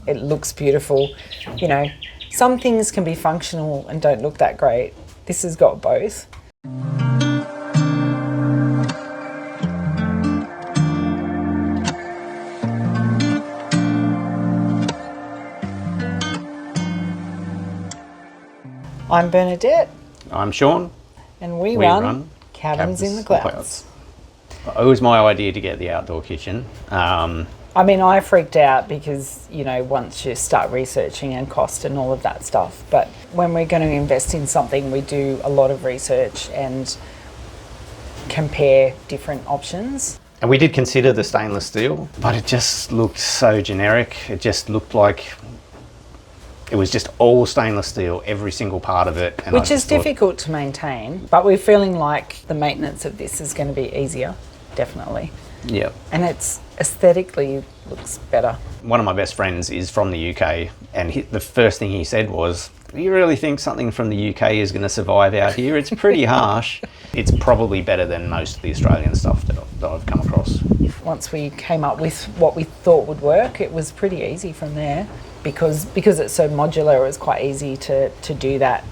it looks beautiful. You know, some things can be functional and don't look that great. This has got both. I'm Bernadette. I'm Sean. And we run Cabins in the Clouds. It was my idea to get the outdoor kitchen. I mean, I freaked out because, you know, once you start researching and cost and all of that stuff. But when we're going to invest in something, we do a lot of research and compare different options. And we did consider the stainless steel, but it just looked so generic. It just looked like it was just all stainless steel, every single part of it. And which is difficult to maintain, but we're feeling like the maintenance of this is going to be easier, definitely. Yeah. And it's aesthetically looks better. One of my best friends is from the UK, and the first thing he said was, "You really think something from the UK is going to survive out here? It's pretty harsh." It's probably better than most of the Australian stuff that I've come across. Once we came up with what we thought would work, it was pretty easy from there. Because it's so modular, it was quite easy to do that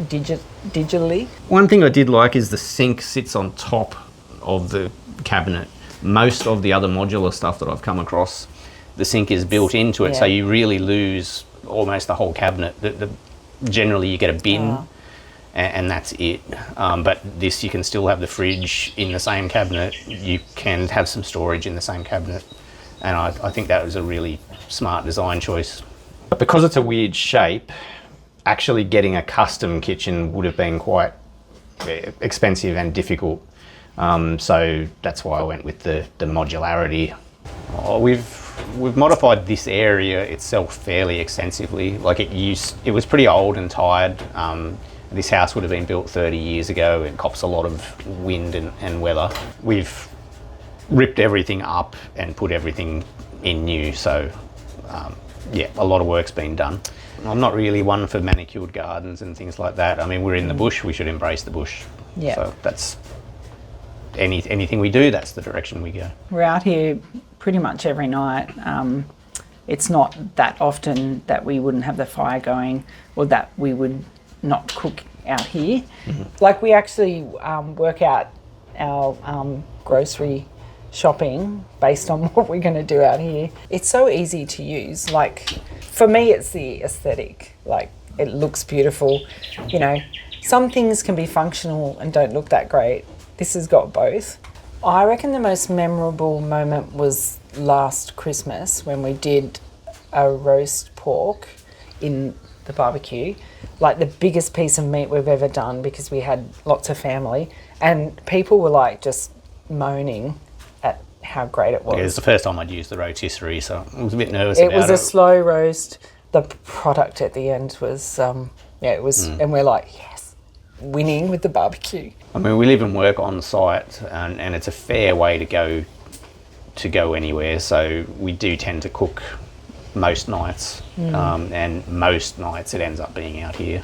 digitally. One thing I did like is the sink sits on top of the cabinet. Most of the other modular stuff that I've come across, the sink is built into it, so you really lose almost the whole cabinet. Generally you get a bin and that's it. But this, you can still have the fridge in the same cabinet. You can have some storage in the same cabinet. And I think that was a really smart design choice. But because it's a weird shape, actually getting a custom kitchen would have been quite expensive and difficult. So that's why I went with the modularity. We've modified this area itself fairly extensively. Like it was pretty old and tired. This house would have been built 30 years ago. It cops a lot of wind and weather. We've ripped everything up and put everything in new. So yeah, a lot of work's been done. I'm not really one for manicured gardens and things like that. I mean, we're in the bush, we should embrace the bush. Yeah. So that's anything we do, that's the direction we go. We're out here pretty much every night. It's not that often that we wouldn't have the fire going or that we would not cook out here. Mm-hmm. Like we actually work out our grocery shopping based on what we're going to do out here. It's so easy to use. Like for me, it's the aesthetic. Like it looks beautiful. You know, some things can be functional and don't look that great. This has got both. I reckon the most memorable moment was last Christmas when we did a roast pork in the barbecue, like the biggest piece of meat we've ever done because we had lots of family and people were like just moaning at how great it was. Yeah, it was the first time I'd used the rotisserie, so I was a bit nervous about it. It was a slow roast. The product at the end was, and we're like, yes, winning with the barbecue. I mean, we live and work on site and it's a fair way to go anywhere, so we do tend to cook most nights, and most nights it ends up being out here.